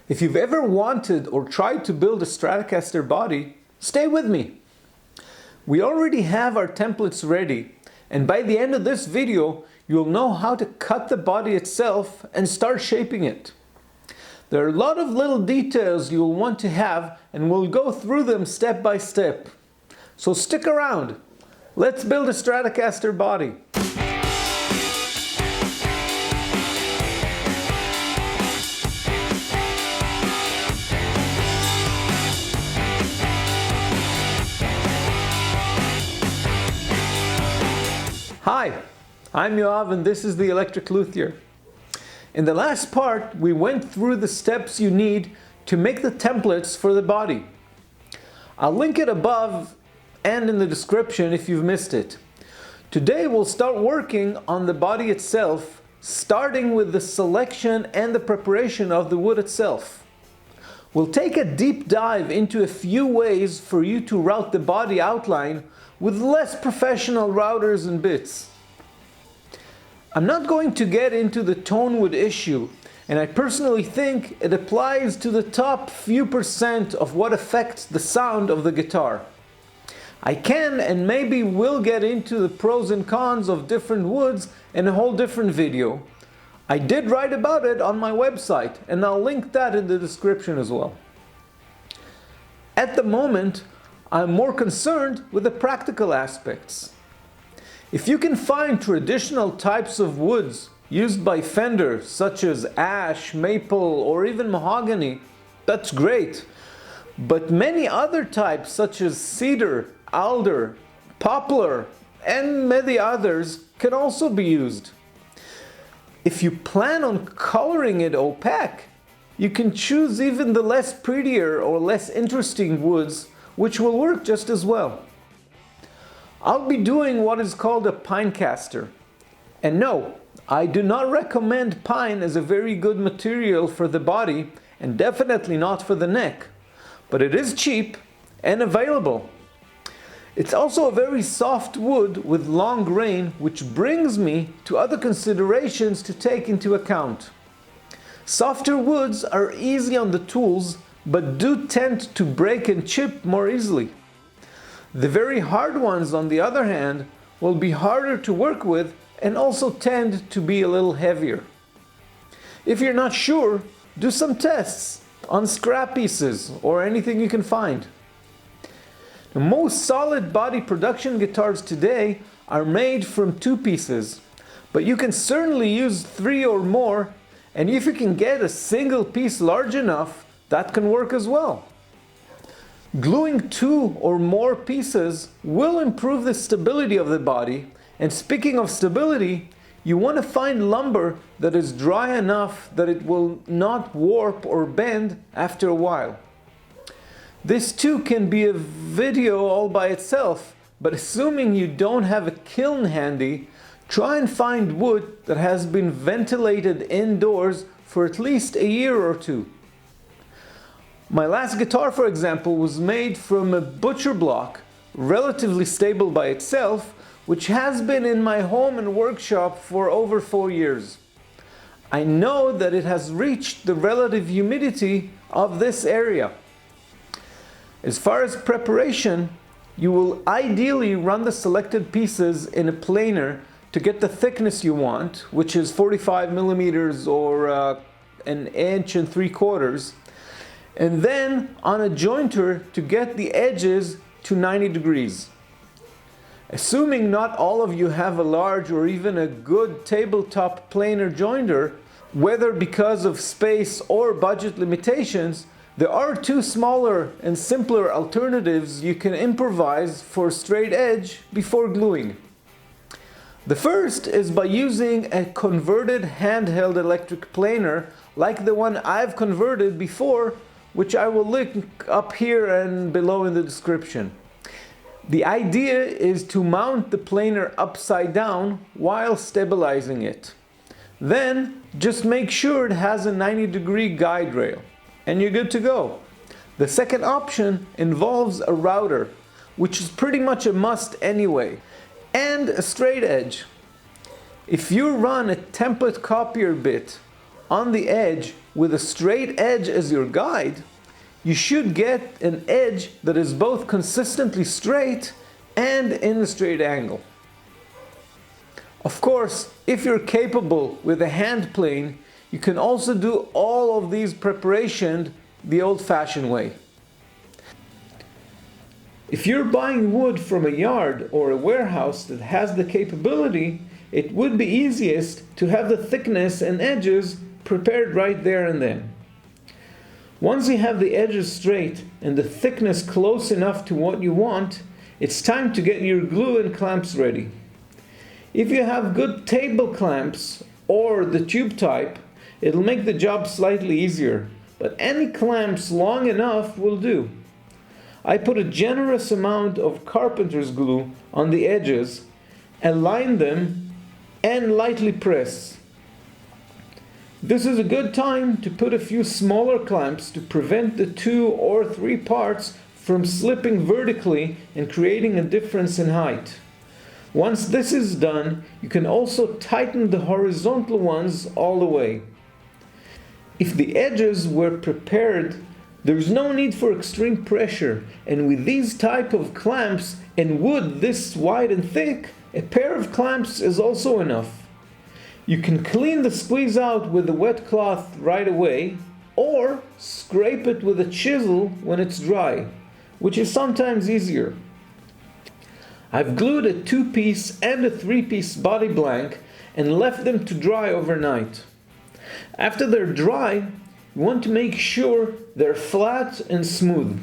If you've ever wanted or tried to build a Stratocaster body, stay with me. We already have our templates ready, and by the end of this video, you'll know how to cut the body itself and start shaping it. There are a lot of little details you'll want to have, and we'll go through them step by step. So stick around. Let's build a Stratocaster body. Hi, I'm Yoav and this is the Electric Luthier. In the last part, we went through the steps you need to make the templates for the body. I'll link it above and in the description if you've missed it. Today we'll start working on the body itself, starting with the selection and the preparation of the wood itself. We'll take a deep dive into a few ways for you to route the body outline with less professional routers and bits. I'm not going to get into the tone wood issue, and I personally think it applies to the top few percent of what affects the sound of the guitar. I can and maybe will get into the pros and cons of different woods in a whole different video. I did write about it on my website, and I'll link that in the description as well. At the moment, I'm more concerned with the practical aspects. If you can find traditional types of woods used by Fender, such as ash, maple, or even mahogany, that's great. But many other types, such as cedar, alder, poplar, and many others, can also be used. If you plan on coloring it opaque, you can choose even the less prettier or less interesting woods, which will work just as well. I'll be doing what is called a pine caster. And no, I do not recommend pine as a very good material for the body, and definitely not for the neck. But it is cheap and available. It's also a very soft wood with long grain, which brings me to other considerations to take into account. Softer woods are easy on the tools, but do tend to break and chip more easily. The very hard ones, on the other hand, will be harder to work with and also tend to be a little heavier. If you're not sure, do some tests on scrap pieces or anything you can find. The most solid body production guitars today are made from 2 pieces, but you can certainly use 3 or more, and if you can get a single piece large enough, that can work as well. Gluing 2 or more pieces will improve the stability of the body, and speaking of stability, you want to find lumber that is dry enough that it will not warp or bend after a while. This too can be a video all by itself, but assuming you don't have a kiln handy, try and find wood that has been ventilated indoors for at least a year or 2. My last guitar, for example, was made from a butcher block, relatively stable by itself, which has been in my home and workshop for over 4 years. I know that it has reached the relative humidity of this area. As far as preparation, you will ideally run the selected pieces in a planer to get the thickness you want, which is 45 millimeters or 1 3/4 inches, and then on a jointer to get the edges to 90 degrees. Assuming not all of you have a large or even a good tabletop planer jointer, whether because of space or budget limitations, there are 2 smaller and simpler alternatives you can improvise for straight edge before gluing. The first is by using a converted handheld electric planer like the one I've converted before, which I will link up here and below in the description. The idea is to mount the planer upside down while stabilizing it. Then just make sure it has a 90-degree guide rail, and you're good to go. The second option involves a router, which is pretty much a must anyway, and a straight edge. If you run a template copier bit on the edge with a straight edge as your guide, you should get an edge that is both consistently straight and in a straight angle. Of course, if you're capable with a hand plane, you can also do all of these preparations the old-fashioned way. If you're buying wood from a yard or a warehouse that has the capability, it would be easiest to have the thickness and edges prepared right there and then. Once you have the edges straight and the thickness close enough to what you want, it's time to get your glue and clamps ready. If you have good table clamps or the tube type, it'll make the job slightly easier, but any clamps long enough will do. I put a generous amount of carpenter's glue on the edges, align them, and lightly press. This is a good time to put a few smaller clamps to prevent the 2 or 3 parts from slipping vertically and creating a difference in height. Once this is done, you can also tighten the horizontal ones all the way. If the edges were prepared, there's no need for extreme pressure, and with these type of clamps and wood this wide and thick, a pair of clamps is also enough. You can clean the squeeze out with a wet cloth right away, or scrape it with a chisel when it's dry, which is sometimes easier. I've glued a 2-piece and a 3-piece body blank and left them to dry overnight. After they're dry, you want to make sure they're flat and smooth.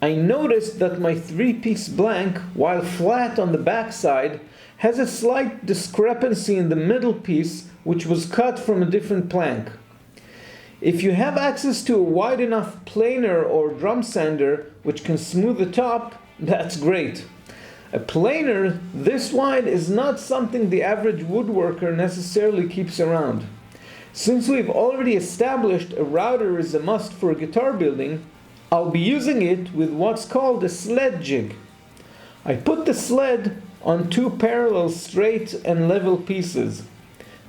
I noticed that my 3-piece blank, while flat on the back side, has a slight discrepancy in the middle piece, which was cut from a different plank. If you have access to a wide enough planer or drum sander which can smooth the top, that's great. A planer this wide is not something the average woodworker necessarily keeps around. Since we've already established a router is a must for guitar building, I'll be using it with what's called a sled jig. I put the sled on 2 parallel straight and level pieces.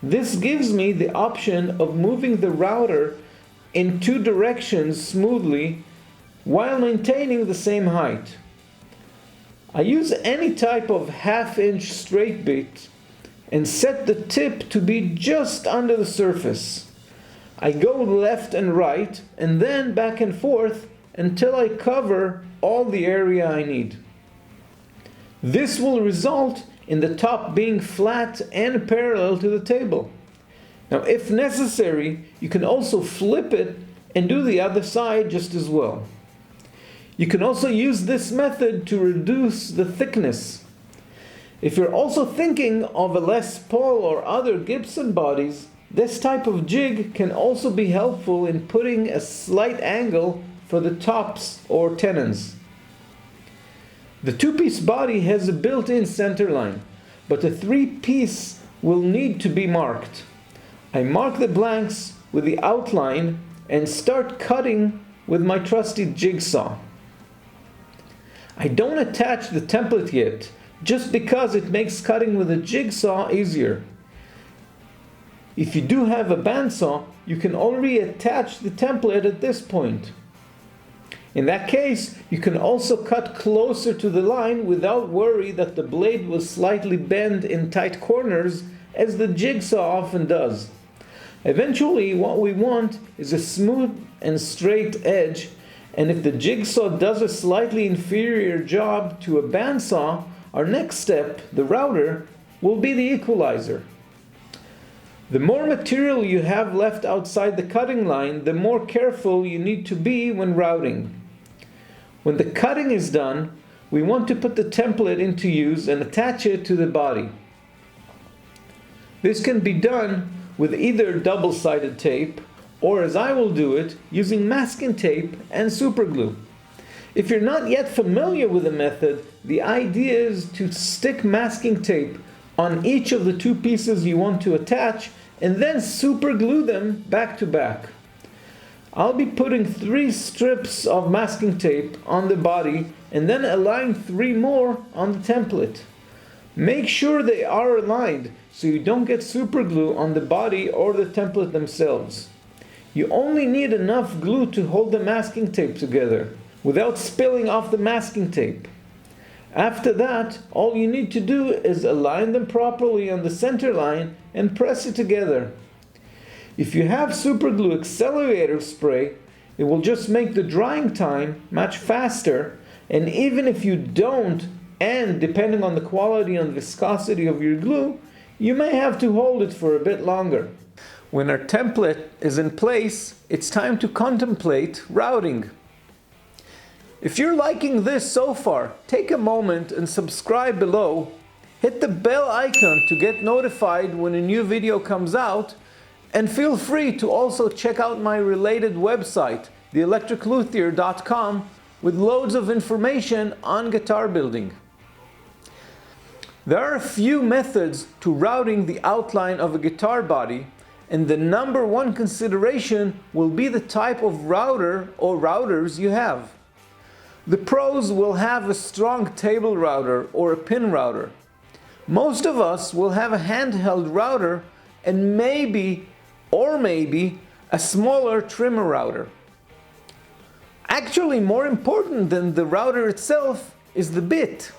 This gives me the option of moving the router in 2 directions smoothly while maintaining the same height. I use any type of 1/2-inch straight bit and set the tip to be just under the surface. I go left and right and then back and forth until I cover all the area I need. This will result in the top being flat and parallel to the table. Now, if necessary, you can also flip it and do the other side just as well. You can also use this method to reduce the thickness. If you're also thinking of a Les Paul or other Gibson bodies, this type of jig can also be helpful in putting a slight angle for the tops or tenons. The 2-piece body has a built-in center line, but the 3-piece will need to be marked. I mark the blanks with the outline and start cutting with my trusty jigsaw. I don't attach the template yet, just because it makes cutting with a jigsaw easier. If you do have a bandsaw, you can already attach the template at this point. In that case, you can also cut closer to the line without worry that the blade will slightly bend in tight corners, as the jigsaw often does. Eventually, what we want is a smooth and straight edge, and if the jigsaw does a slightly inferior job to a bandsaw, our next step, the router, will be the equalizer. The more material you have left outside the cutting line, the more careful you need to be when routing. When the cutting is done, we want to put the template into use and attach it to the body. This can be done with either double-sided tape, or as I will do it, using masking tape and superglue. If you're not yet familiar with the method, the idea is to stick masking tape on each of the 2 pieces you want to attach and then superglue them back to back. I'll be putting 3 strips of masking tape on the body and then align 3 more on the template. Make sure they are aligned so you don't get super glue on the body or the template themselves. You only need enough glue to hold the masking tape together without spilling off the masking tape. After that, all you need to do is align them properly on the center line and press it together. If you have super glue accelerator spray, it will just make the drying time much faster, and even if you don't, and depending on the quality and viscosity of your glue, you may have to hold it for a bit longer. When our template is in place, it's time to contemplate routing. If you're liking this so far, take a moment and subscribe below. Hit the bell icon to get notified when a new video comes out, and feel free to also check out my related website, theelectricluthier.com, with loads of information on guitar building. There are a few methods to routing the outline of a guitar body, and the number one consideration will be the type of router or routers you have. The pros will have a strong table router or a pin router. Most of us will have a handheld router and maybe a smaller trimmer router. Actually, more important than the router itself is the bit.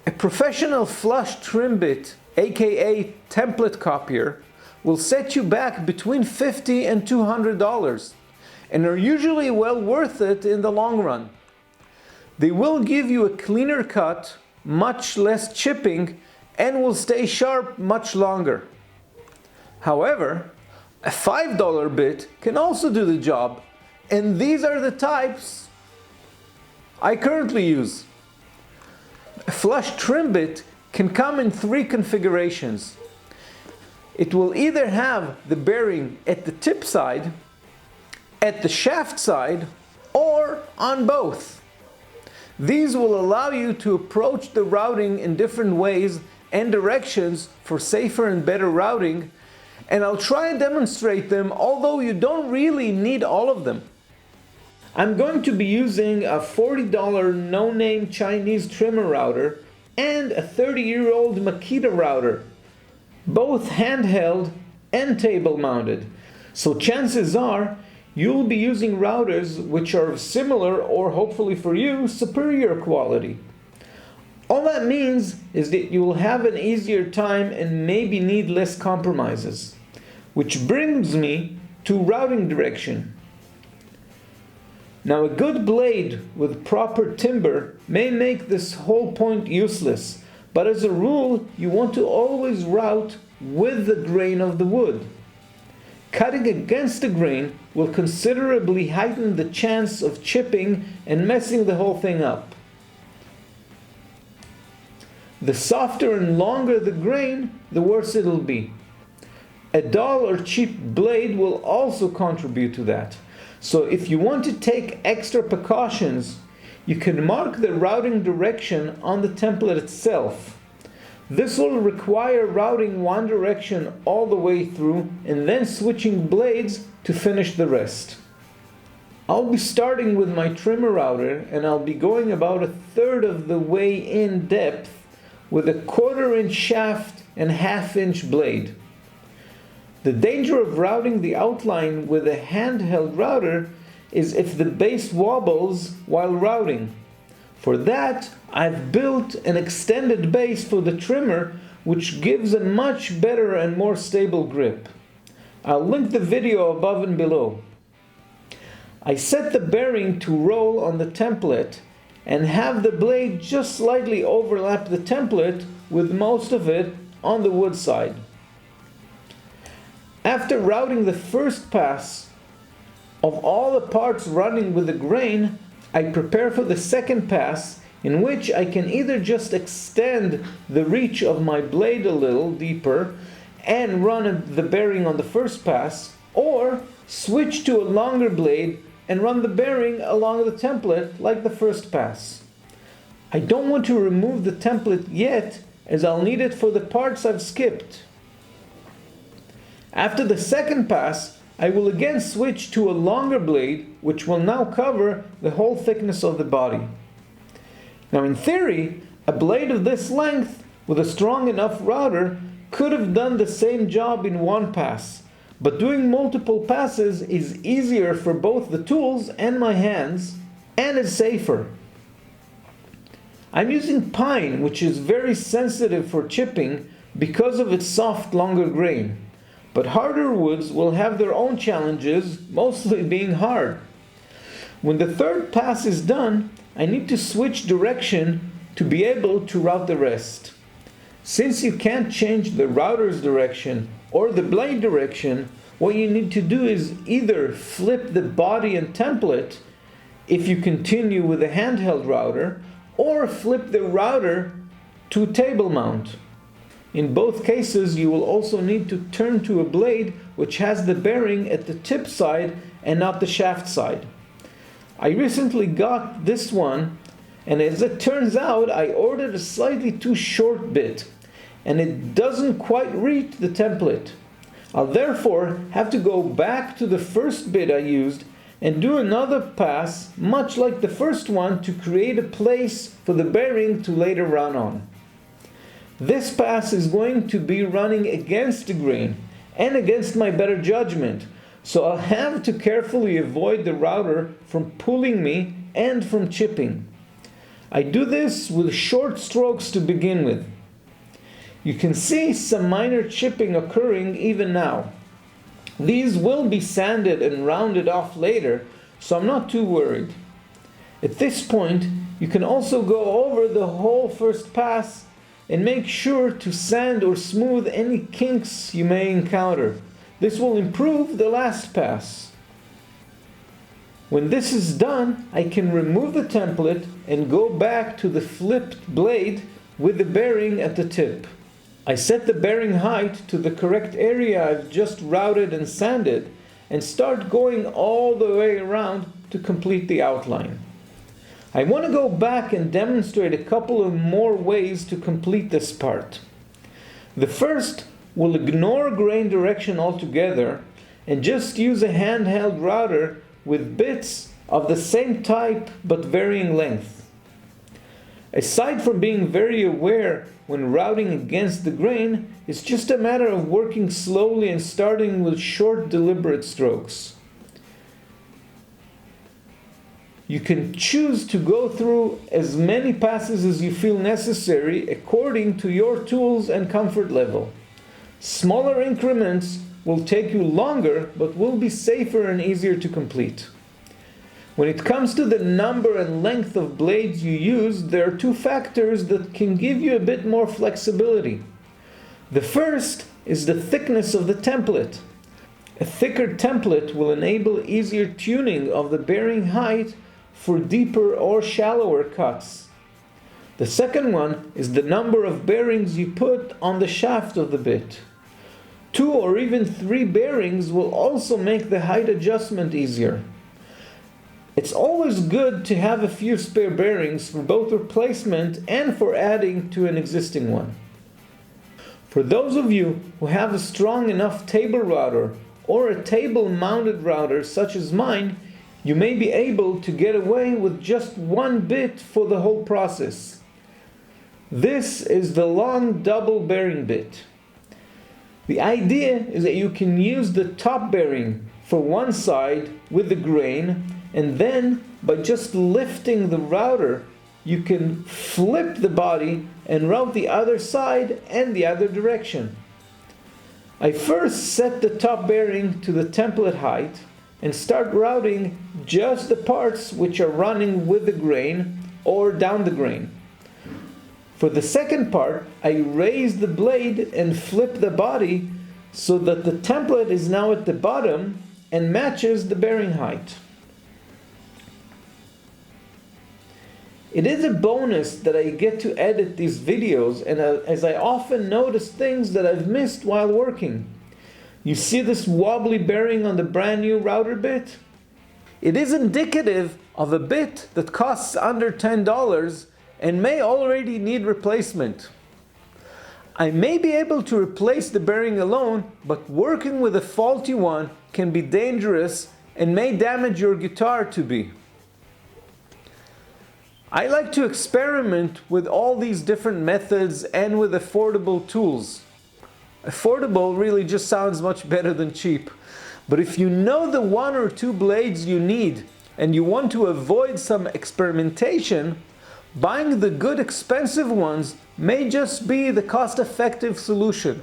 A professional flush trim bit, aka template copier, will set you back between $50 and $200 and are usually well worth it in the long run. They will give you a cleaner cut, much less chipping, and will stay sharp much longer. However, a $5 bit can also do the job, and these are the types I currently use. A flush trim bit can come in 3 configurations. It will either have the bearing at the tip side, at the shaft side, or on both. These will allow you to approach the routing in different ways and directions for safer and better routing, and I'll try and demonstrate them, although you don't really need all of them. I'm going to be using a $40 no-name Chinese trimmer router and a 30-year-old Makita router, both handheld and table mounted. So chances are you'll be using routers which are of similar, or hopefully for you, superior quality. All that means is that you will have an easier time and maybe need less compromises. Which brings me to routing direction. Now, a good blade with proper timber may make this whole point useless, but as a rule, you want to always route with the grain of the wood. Cutting against the grain will considerably heighten the chance of chipping and messing the whole thing up. The softer and longer the grain, the worse it'll be. A dull or cheap blade will also contribute to that. So if you want to take extra precautions, you can mark the routing direction on the template itself. This will require routing one direction all the way through and then switching blades to finish the rest. I'll be starting with my trimmer router, and I'll be going about 1/3 of the way in depth with a 1/4 inch shaft and 1/2 inch blade. The danger of routing the outline with a handheld router is if the base wobbles while routing. For that, I've built an extended base for the trimmer, which gives a much better and more stable grip. I'll link the video above and below. I set the bearing to roll on the template and have the blade just slightly overlap the template with most of it on the wood side. After routing the first pass of all the parts running with the grain, I prepare for the second pass, in which I can either just extend the reach of my blade a little deeper and run the bearing on the first pass, or switch to a longer blade and run the bearing along the template like the first pass. I don't want to remove the template yet, as I'll need it for the parts I've skipped. After the second pass, I will again switch to a longer blade, which will now cover the whole thickness of the body. Now in theory, a blade of this length with a strong enough router could have done the same job in one pass, but doing multiple passes is easier for both the tools and my hands, and is safer. I'm using pine, which is very sensitive for chipping because of its soft, longer grain. But harder woods will have their own challenges, mostly being hard. When the third pass is done, I need to switch direction to be able to route the rest. Since you can't change the router's direction or the blade direction, what you need to do is either flip the body and template if you continue with a handheld router, or flip the router to table mount. In both cases, you will also need to turn to a blade which has the bearing at the tip side and not the shaft side. I recently got this one, and as it turns out, I ordered a slightly too short bit, and it doesn't quite reach the template. I'll therefore have to go back to the first bit I used and do another pass, much like the first one, to create a place for the bearing to later run on. This pass is going to be running against the grain and against my better judgment, so I'll have to carefully avoid the router from pulling me and from chipping. I do this with short strokes to begin with. You can see some minor chipping occurring even now. These will be sanded and rounded off later, so I'm not too worried. At this point, you can also go over the whole first pass and make sure to sand or smooth any kinks you may encounter. This will improve the last pass. When this is done, I can remove the template and go back to the flipped blade with the bearing at the tip. I set the bearing height to the correct area I've just routed and sanded and start going all the way around to complete the outline. I want to go back and demonstrate a couple of more ways to complete this part. The first will ignore grain direction altogether and just use a handheld router with bits of the same type but varying length. Aside from being very aware when routing against the grain, it's just a matter of working slowly and starting with short, deliberate strokes. You can choose to go through as many passes as you feel necessary according to your tools and comfort level. Smaller increments will take you longer but will be safer and easier to complete. When it comes to the number and length of blades you use, there are two factors that can give you a bit more flexibility. The first is the thickness of the template. A thicker template will enable easier tuning of the bearing height for deeper or shallower cuts. The second one is the number of bearings you put on the shaft of the bit. 2 or even 3 bearings will also make the height adjustment easier. It's always good to have a few spare bearings for both replacement and for adding to an existing one. For those of you who have a strong enough table router or a table mounted router such as mine, you may be able to get away with just one bit for the whole process. This is the long double bearing bit. The idea is that you can use the top bearing for one side with the grain, and then by just lifting the router, you can flip the body and route the other side and the other direction. I first set the top bearing to the template height and start routing just the parts which are running with the grain or down the grain. For the second part, I raise the blade and flip the body so that the template is now at the bottom and matches the bearing height. It is a bonus that I get to edit these videos, and as I often notice things that I've missed while working. You see this wobbly bearing on the brand new router bit? It is indicative of a bit that costs under $10 and may already need replacement. I may be able to replace the bearing alone, but working with a faulty one can be dangerous and may damage your guitar to be. I like to experiment with all these different methods and with affordable tools. Affordable really just sounds much better than cheap. But if you know the 1 or 2 blades you need and you want to avoid some experimentation, buying the good expensive ones may just be the cost-effective solution.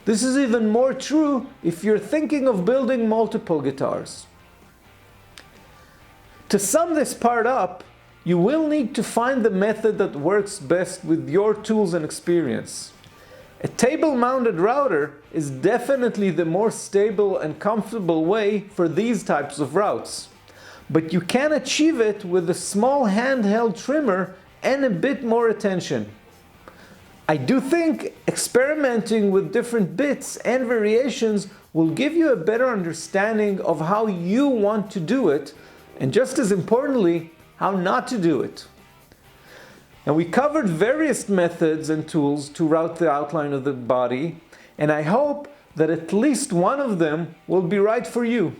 This is even more true if you're thinking of building multiple guitars. To sum this part up, you will need to find the method that works best with your tools and experience. A table-mounted router is definitely the more stable and comfortable way for these types of routes. But you can achieve it with a small handheld trimmer and a bit more attention. I do think experimenting with different bits and variations will give you a better understanding of how you want to do it, and just as importantly, how not to do it. And we covered various methods and tools to route the outline of the body, and I hope that at least one of them will be right for you.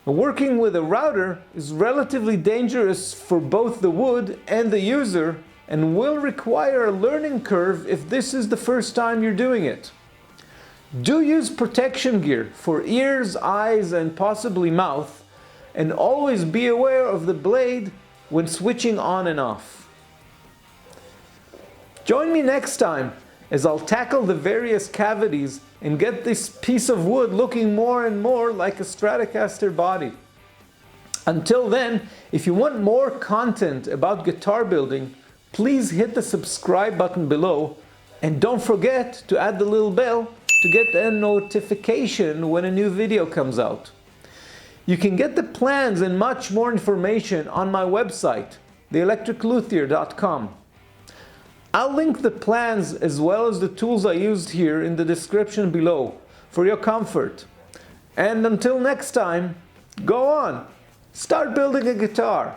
Working with a router is relatively dangerous for both the wood and the user, and will require a learning curve if this is the first time you're doing it. Do use protection gear for ears, eyes, and possibly mouth, and always be aware of the blade when switching on and off. Join me next time as I'll tackle the various cavities and get this piece of wood looking more and more like a Stratocaster body. Until then, if you want more content about guitar building, please hit the subscribe button below, and don't forget to add the little bell to get a notification when a new video comes out. You can get the plans and much more information on my website, theelectricluthier.com. I'll link the plans as well as the tools I used here in the description below for your comfort. And until next time, go on, start building a guitar.